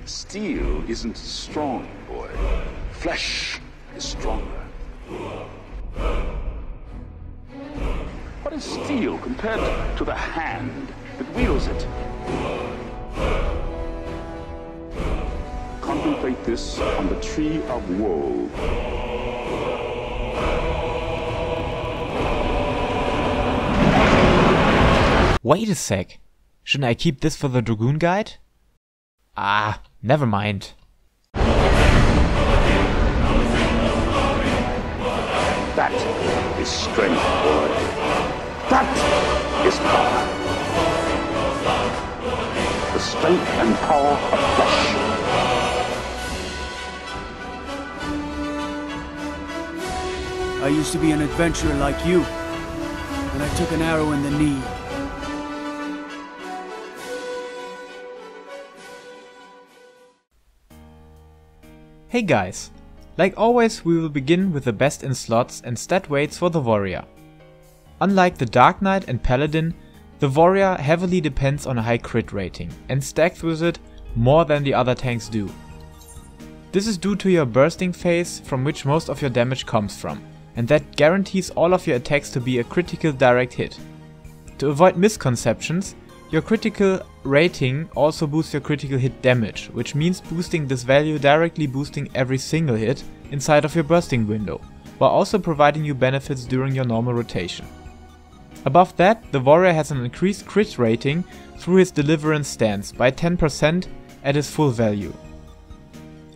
Steel isn't strong, boy. Flesh is stronger. What is steel compared to the hand that wields it? Contemplate this on the tree of woe. Wait a sec. Shouldn't I keep this for the Dragoon guide? Ah, never mind. That is strength, boy. That is power. The strength and power of flesh. I used to be an adventurer like you, and I took an arrow in the knee. Hey guys! Like always, we will begin with the best in slots and stat weights for the warrior. Unlike the Dark Knight and Paladin, the warrior heavily depends on a high crit rating and stacks with it more than the other tanks do. This is due to your bursting phase, from which most of your damage comes from, and that guarantees all of your attacks to be a critical direct hit. To avoid misconceptions, your critical rating also boosts your critical hit damage, which means boosting this value directly boosting every single hit inside of your bursting window, while also providing you benefits during your normal rotation. Above that, the warrior has an increased crit rating through his deliverance stance by 10% at his full value.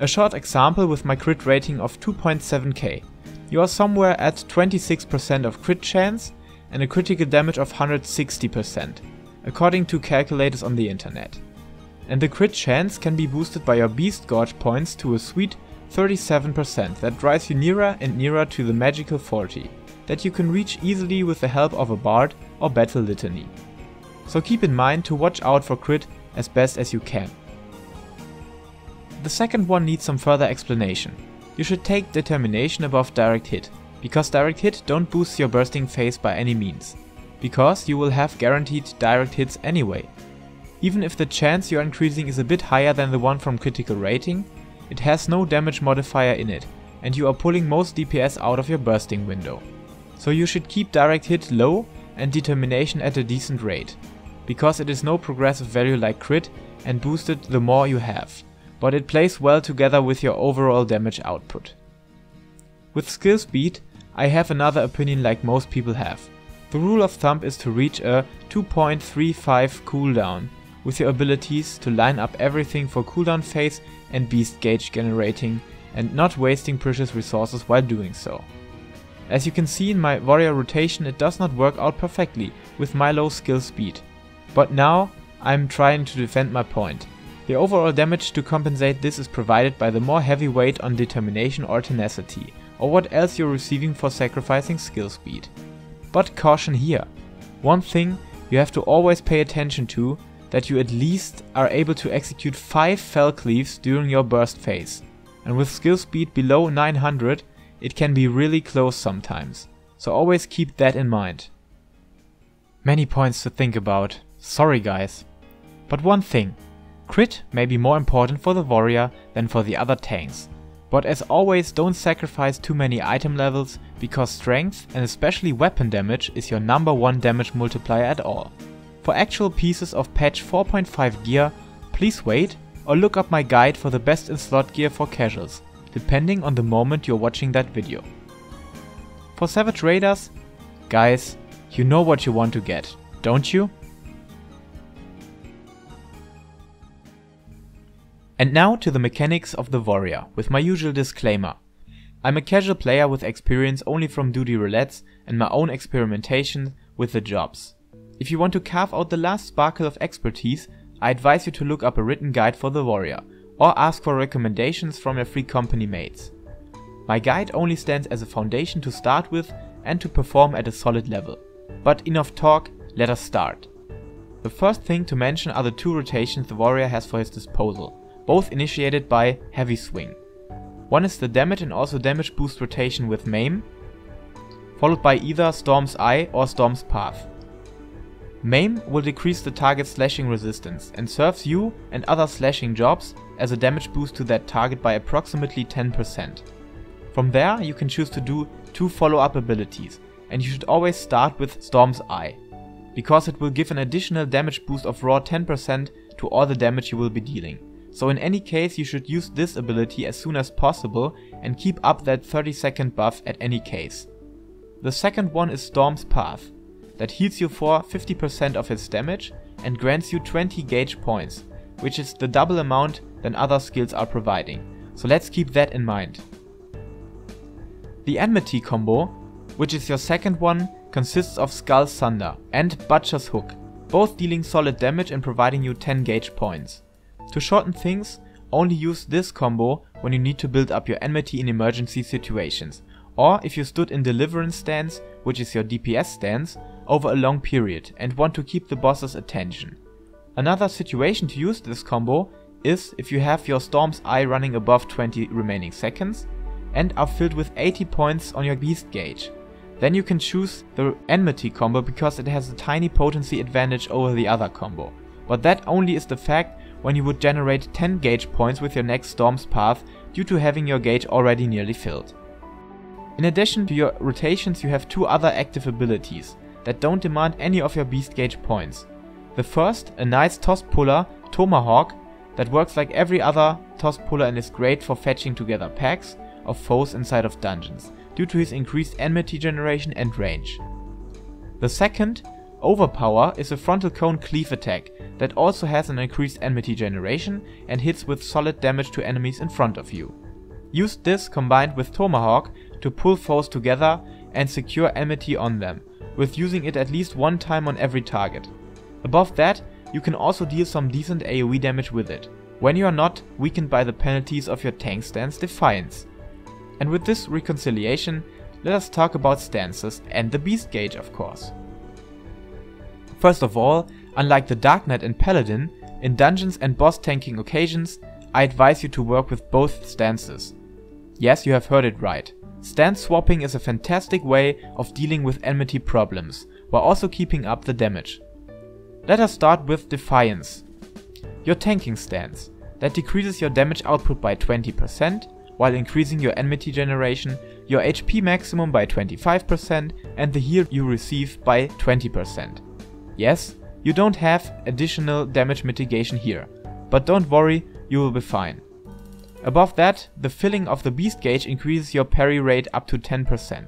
A short example with my crit rating of 2.7k. You are somewhere at 26% of crit chance and a critical damage of 160%. According to calculators on the internet. And the crit chance can be boosted by your Beast Gorge points to a sweet 37% that drives you nearer and nearer to the magical 40, that you can reach easily with the help of a bard or battle litany. So keep in mind to watch out for crit as best as you can. The second one needs some further explanation. You should take determination above direct hit, because direct hit don't boost your bursting phase by any means. Because you will have guaranteed direct hits anyway. Even if the chance you are increasing is a bit higher than the one from critical rating, it has no damage modifier in it, and you are pulling most DPS out of your bursting window. So you should keep direct hit low and determination at a decent rate, because it is no progressive value like crit and boosted the more you have, but it plays well together with your overall damage output. With skill speed, I have another opinion like most people have. The rule of thumb is to reach a 2.35 cooldown with your abilities to line up everything for cooldown phase and beast gauge generating and not wasting precious resources while doing so. As you can see in my warrior rotation, it does not work out perfectly with my low skill speed. But now I'm trying to defend my point. The overall damage to compensate this is provided by the more heavy weight on determination or tenacity, or what else you're receiving for sacrificing skill speed. But caution here. One thing you have to always pay attention to, that you at least are able to execute 5 fell cleaves during your burst phase. And with skill speed below 900, it can be really close sometimes. So always keep that in mind. Many points to think about. Sorry guys. But one thing. Crit may be more important for the warrior than for the other tanks. But as always, don't sacrifice too many item levels, because strength and especially weapon damage is your #1 damage multiplier at all. For actual pieces of patch 4.5 gear, please wait or look up my guide for the best in slot gear for casuals, depending on the moment you're watching that video. For Savage Raiders, guys, you know what you want to get, don't you? And now to the mechanics of the warrior, with my usual disclaimer. I'm a casual player with experience only from duty roulettes and my own experimentation with the jobs. If you want to carve out the last sparkle of expertise, I advise you to look up a written guide for the warrior, or ask for recommendations from your free company mates. My guide only stands as a foundation to start with and to perform at a solid level. But enough talk, let us start. The first thing to mention are the 2 rotations the warrior has for his disposal, both initiated by Heavy Swing. One is the damage and also damage boost rotation with Maim, followed by either Storm's Eye or Storm's Path. Maim will decrease the target's slashing resistance and serves you and other slashing jobs as a damage boost to that target by approximately 10%. From there you can choose to do 2 follow-up abilities, and you should always start with Storm's Eye, because it will give an additional damage boost of raw 10% to all the damage you will be dealing. So in any case you should use this ability as soon as possible and keep up that 30-second buff at any case. The second one is Storm's Path, that heals you for 50% of its damage and grants you 20 gauge points, which is the double amount than other skills are providing, so let's keep that in mind. The Enmity combo, which is your second one, consists of Skull's Thunder and Butcher's Hook, both dealing solid damage and providing you 10 gauge points. To shorten things, only use this combo when you need to build up your enmity in emergency situations, or if you stood in Deliverance stance, which is your DPS stance, over a long period and want to keep the boss's attention. Another situation to use this combo is if you have your Storm's Eye running above 20 remaining seconds and are filled with 80 points on your beast gauge. Then you can choose the Enmity combo because it has a tiny potency advantage over the other combo, but that only is the fact when you would generate 10 gauge points with your next Storm's Path due to having your gauge already nearly filled. In addition to your rotations, you have 2 other active abilities that don't demand any of your beast gauge points. The first, a nice toss puller, Tomahawk, that works like every other toss puller and is great for fetching together packs of foes inside of dungeons, due to his increased enmity generation and range. The second, Overpower, is a frontal cone cleave attack that also has an increased enmity generation and hits with solid damage to enemies in front of you. Use this combined with Tomahawk to pull foes together and secure enmity on them, with using it at least one time on every target. Above that, you can also deal some decent AoE damage with it, when you are not weakened by the penalties of your tank stance Defiance. And with this reconciliation, let us talk about stances and the beast gauge, of course. First of all, unlike the Dark Knight and Paladin, in dungeons and boss tanking occasions, I advise you to work with both stances. Yes, you have heard it right. Stance swapping is a fantastic way of dealing with enmity problems, while also keeping up the damage. Let us start with Defiance, your tanking stance, that decreases your damage output by 20%, while increasing your enmity generation, your HP maximum by 25%, and the heal you receive by 20%. Yes, you don't have additional damage mitigation here, but don't worry, you will be fine. Above that, the filling of the beast gauge increases your parry rate up to 10%.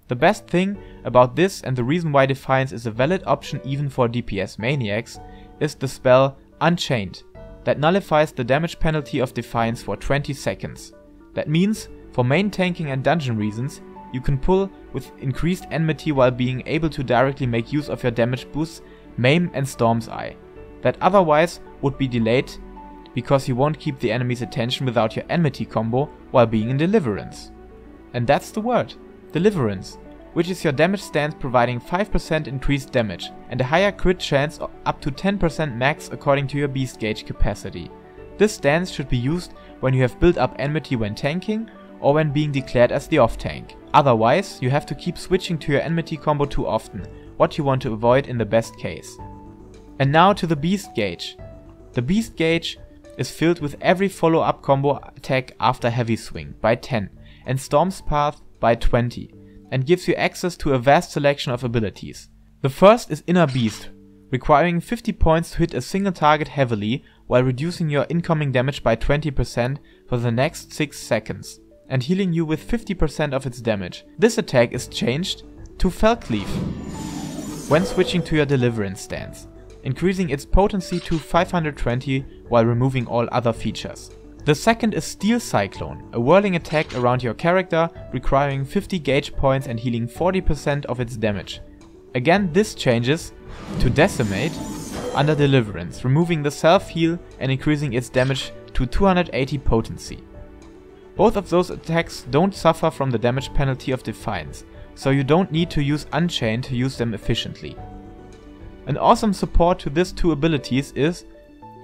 The best thing about this, and the reason why Defiance is a valid option even for DPS maniacs, is the spell Unchained, that nullifies the damage penalty of Defiance for 20 seconds. That means, for main tanking and dungeon reasons, you can pull with increased enmity while being able to directly make use of your damage boosts Maim and Storm's Eye, that otherwise would be delayed because you won't keep the enemy's attention without your enmity combo while being in Deliverance. And that's the word, Deliverance, which is your damage stance providing 5% increased damage and a higher crit chance of up to 10% max according to your beast gauge capacity. This stance should be used when you have built up enmity when tanking or when being declared as the off tank. Otherwise, you have to keep switching to your enmity combo too often, what you want to avoid in the best case. And now to the beast gauge. The beast gauge is filled with every follow-up combo attack after heavy swing by 10 and Storm's Path by 20, and gives you access to a vast selection of abilities. The first is Inner Beast, requiring 50 points to hit a single target heavily while reducing your incoming damage by 20% for the next 6 seconds, and healing you with 50% of its damage. This attack is changed to Felcleave when switching to your Deliverance stance, increasing its potency to 520 while removing all other features. The second is Steel Cyclone, a whirling attack around your character requiring 50 gauge points and healing 40% of its damage. Again, this changes to Decimate under Deliverance, removing the self-heal and increasing its damage to 280 potency. Both of those attacks don't suffer from the damage penalty of Defiance, so you don't need to use Unchained to use them efficiently. An awesome support to these two abilities is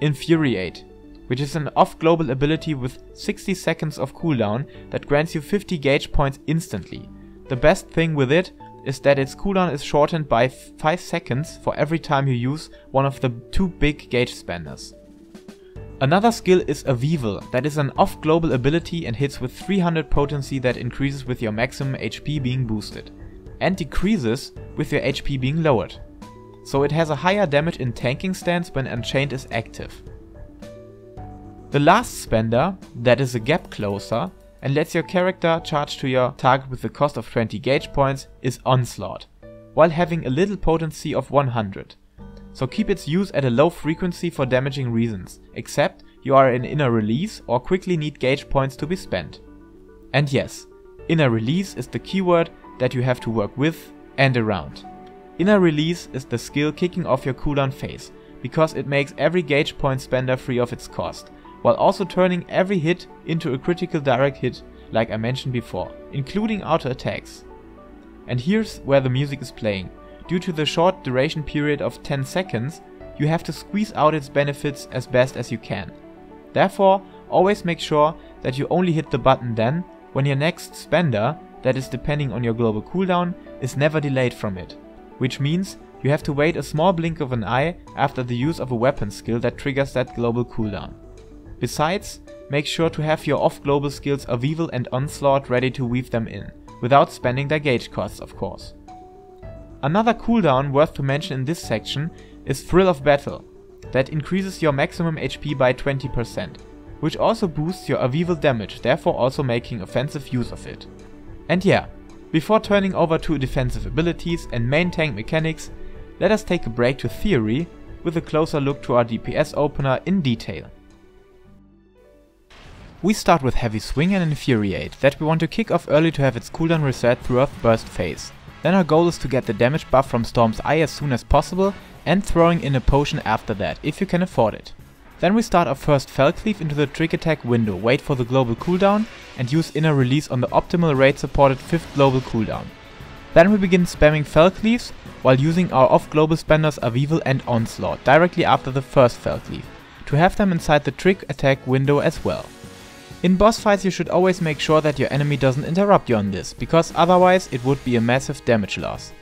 Infuriate, which is an off-global ability with 60 seconds of cooldown that grants you 50 gauge points instantly. The best thing with it is that its cooldown is shortened by 5 seconds for every time you use one of the 2 big gauge spenders. Another skill is Avival, that is an off-global ability and hits with 300 potency that increases with your maximum HP being boosted, and decreases with your HP being lowered. So it has a higher damage in tanking stance when Unchained is active. The last spender, that is a gap closer, and lets your character charge to your target with the cost of 20 gauge points, is Onslaught, while having a little potency of 100. So keep its use at a low frequency for damaging reasons, except you are in Inner Release or quickly need gauge points to be spent. And yes, Inner Release is the keyword that you have to work with and around. Inner Release is the skill kicking off your cooldown phase, because it makes every gauge point spender free of its cost, while also turning every hit into a critical direct hit like I mentioned before, including auto attacks. And here's where the music is playing. Due to the short duration period of 10 seconds, you have to squeeze out its benefits as best as you can. Therefore, always make sure that you only hit the button then when your next spender, that is depending on your global cooldown, is never delayed from it. Which means you have to wait a small blink of an eye after the use of a weapon skill that triggers that global cooldown. Besides, make sure to have your off-global skills Avival and Onslaught ready to weave them in, without spending their gauge costs of course. Another cooldown worth to mention in this section is Thrill of Battle, that increases your maximum HP by 20%, which also boosts your Avival damage, therefore also making offensive use of it. And yeah, before turning over to defensive abilities and main tank mechanics, let us take a break to theory with a closer look to our DPS opener in detail. We start with Heavy Swing and Infuriate, that we want to kick off early to have its cooldown reset throughout the burst phase. Then our goal is to get the damage buff from Storm's Eye as soon as possible and throwing in a potion after that, if you can afford it. Then we start our first Fell Cleave into the Trick Attack window, wait for the global cooldown and use Inner Release on the optimal rate supported 5th global cooldown. Then we begin spamming Fell Cleaves while using our off-global spenders Avival and Onslaught directly after the first Fell Cleave, to have them inside the Trick Attack window as well. In boss fights you should always make sure that your enemy doesn't interrupt you on this, because otherwise it would be a massive damage loss.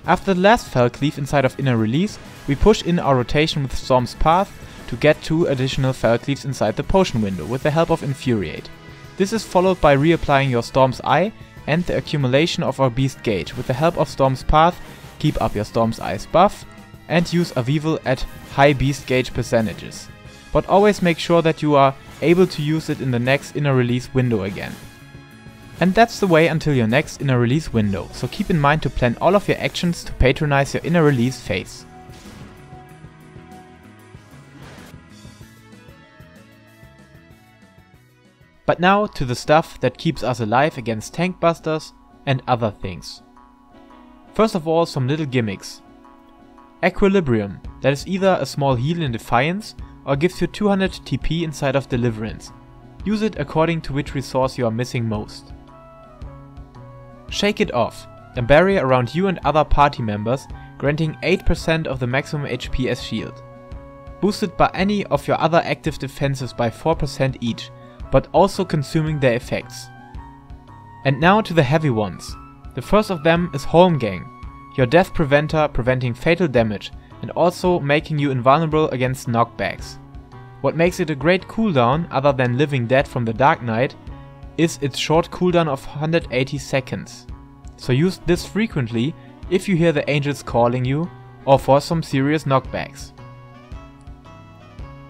After the last Fell Cleave inside of Inner Release, we push in our rotation with Storm's Path to get 2 additional Fell Cleaves inside the potion window with the help of Infuriate. This is followed by reapplying your Storm's Eye and the accumulation of our Beast Gauge with the help of Storm's Path, keep up your Storm's Eye's buff and use Avival at high Beast Gauge percentages. But always make sure that you are able to use it in the next Inner Release window again. And that's the way until your next Inner Release window, so keep in mind to plan all of your actions to patronize your Inner Release phase. But now to the stuff that keeps us alive against tank busters and other things. First of all, some little gimmicks. Equilibrium, that is either a small heal in Defiance or gives you 200 TP inside of Deliverance. Use it according to which resource you are missing most. Shake It Off, a barrier around you and other party members, granting 8% of the maximum HP as shield. Boosted by any of your other active defenses by 4% each, but also consuming their effects. And now to the heavy ones. The first of them is Holmgang, your death preventer preventing fatal damage and also making you invulnerable against knockbacks. What makes it a great cooldown, other than Living Dead from the Dark Knight, is its short cooldown of 180 seconds. So use this frequently if you hear the angels calling you or for some serious knockbacks.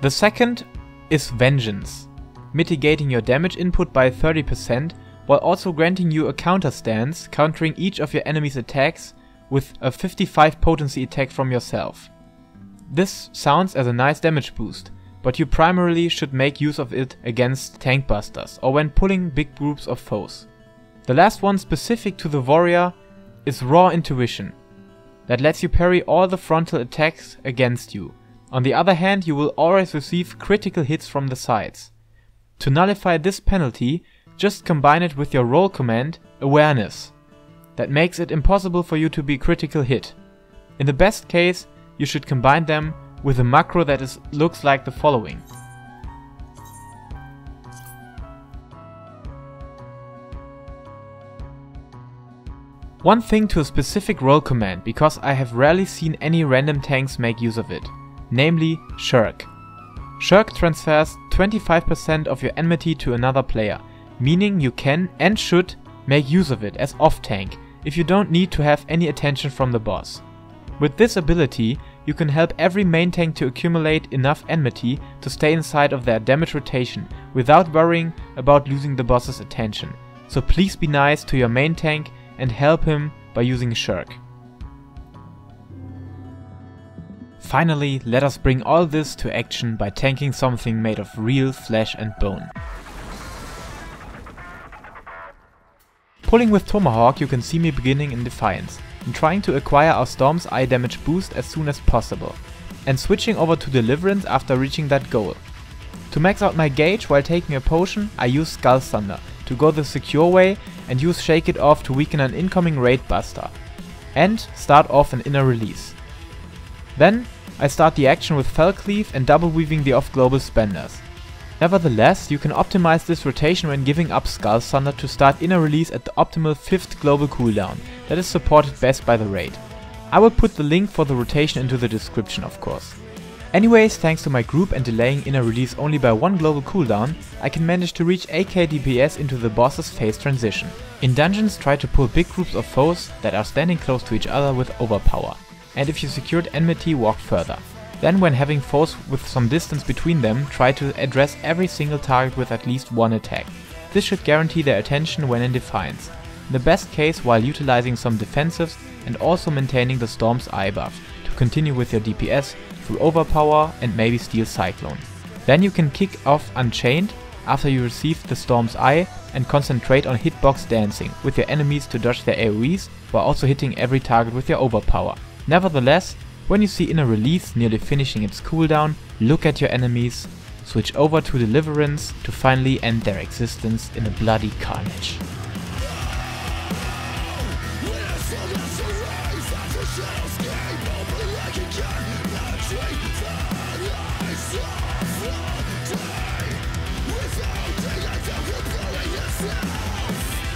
The second is Vengeance, mitigating your damage input by 30% while also granting you a counter stance, countering each of your enemy's attacks with a 55 potency attack from yourself. This sounds as a nice damage boost, but you primarily should make use of it against tank busters or when pulling big groups of foes. The last one specific to the warrior is Raw Intuition, that lets you parry all the frontal attacks against you. On the other hand, you will always receive critical hits from the sides. To nullify this penalty, just combine it with your roll command, Awareness. That makes it impossible for you to be critical hit. In the best case, you should combine them with a macro that looks like the following. One thing to a specific role command, because I have rarely seen any random tanks make use of it, namely Shirk. Shirk transfers 25% of your enmity to another player, meaning you can and should make use of it as off tank if you don't need to have any attention from the boss. With this ability, you can help every main tank to accumulate enough enmity to stay inside of their damage rotation without worrying about losing the boss's attention. So please be nice to your main tank and help him by using Shirk. Finally, let us bring all this to action by tanking something made of real flesh and bone. Pulling with Tomahawk, you can see me beginning in Defiance and trying to acquire our Storm's Eye damage boost as soon as possible, and switching over to Deliverance after reaching that goal. To max out my gauge while taking a potion, I use Skull Thunder to go the secure way and use Shake It Off to weaken an incoming raid buster, and start off an inner release. Then I start the action with Fell Cleave and double weaving the off-global spenders. Nevertheless, you can optimize this rotation when giving up Skull Thunder to start inner release at the optimal 5th global cooldown that is supported best by the raid. I will put the link for the rotation into the description, of course. Anyways, thanks to my group and delaying inner release only by 1 global cooldown, I can manage to reach AK DPS into the boss's phase transition. In dungeons, try to pull big groups of foes that are standing close to each other with overpower, and if you secured enmity, walk further. Then when having foes with some distance between them, try to address every single target with at least one attack. This should guarantee their attention when in Defiance, in the best case while utilizing some defensives and also maintaining the Storm's Eye buff to continue with your DPS through overpower and maybe steal Cyclone. Then you can kick off Unchained after you receive the Storm's Eye and concentrate on hitbox dancing with your enemies to dodge their AoEs while also hitting every target with your overpower. Nevertheless, when you see inner release nearly finishing its cooldown, look at your enemies, switch over to Deliverance to finally end their existence in a bloody carnage.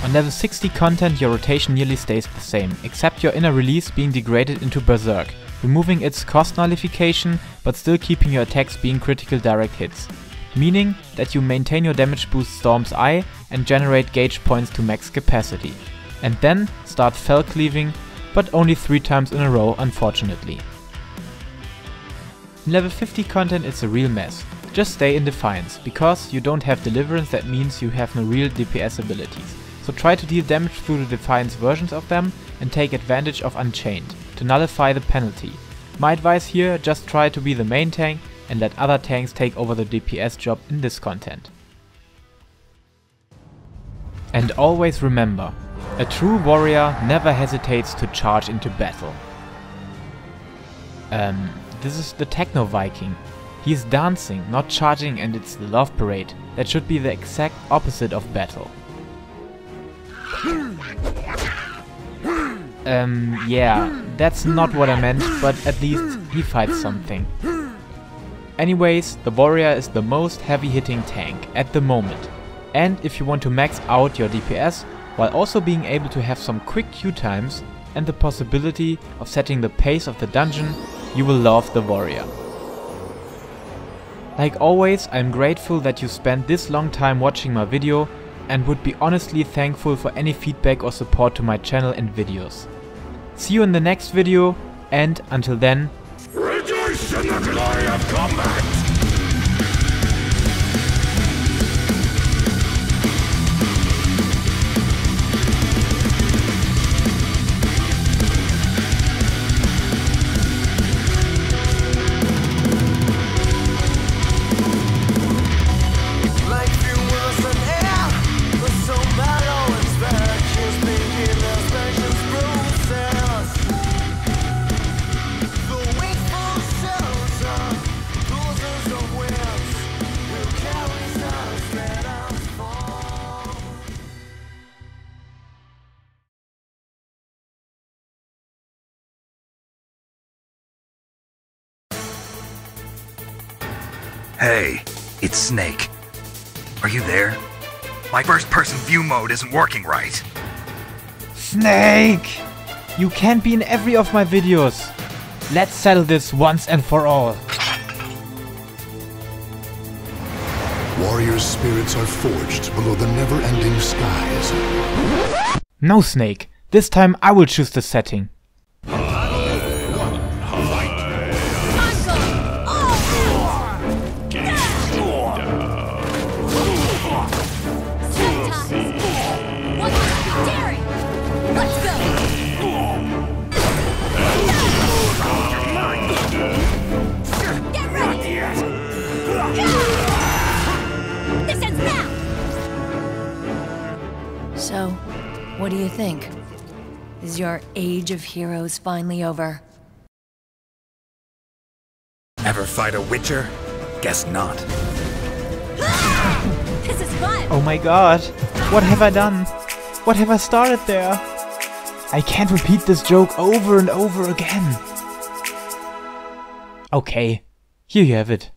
On level 60 content, your rotation nearly stays the same, except your inner release being degraded into Berserk, removing its cost nullification but still keeping your attacks being critical direct hits, meaning that you maintain your damage boost Storm's Eye and generate gauge points to max capacity, and then start Fell Cleaving, but only 3 times in a row unfortunately. In level 50 content it's a real mess. Just stay in Defiance, because you don't have Deliverance, that means you have no real DPS abilities. So try to deal damage through the Defiance versions of them and take advantage of Unchained to nullify the penalty. My advice here, just try to be the main tank and let other tanks take over the DPS job in this content. And always remember, a true warrior never hesitates to charge into battle. This is the Techno Viking. He is dancing, not charging, and it's the Love Parade. That should be the exact opposite of battle. Yeah, that's not what I meant, but at least he fights something. Anyways, the warrior is the most heavy-hitting tank at the moment. And if you want to max out your DPS, while also being able to have some quick Q times and the possibility of setting the pace of the dungeon, you will love the warrior. Like always, I'm grateful that you spent this long time watching my video and would be honestly thankful for any feedback or support to my channel and videos. See you in the next video, and until then, rejoice in the glory of combat! Hey, it's Snake. Are you there? My first-person view mode isn't working right. Snake! You can't be in every of my videos. Let's settle this once and for all. Warriors' spirits are forged below the never-ending skies. No, Snake. This time I will choose the setting. So, what do you think? Is your age of heroes finally over? Ever fight a witcher? Guess not. This is fun! Oh my god. What have I done? What have I started there? I can't repeat this joke over and over again. Okay, here you have it.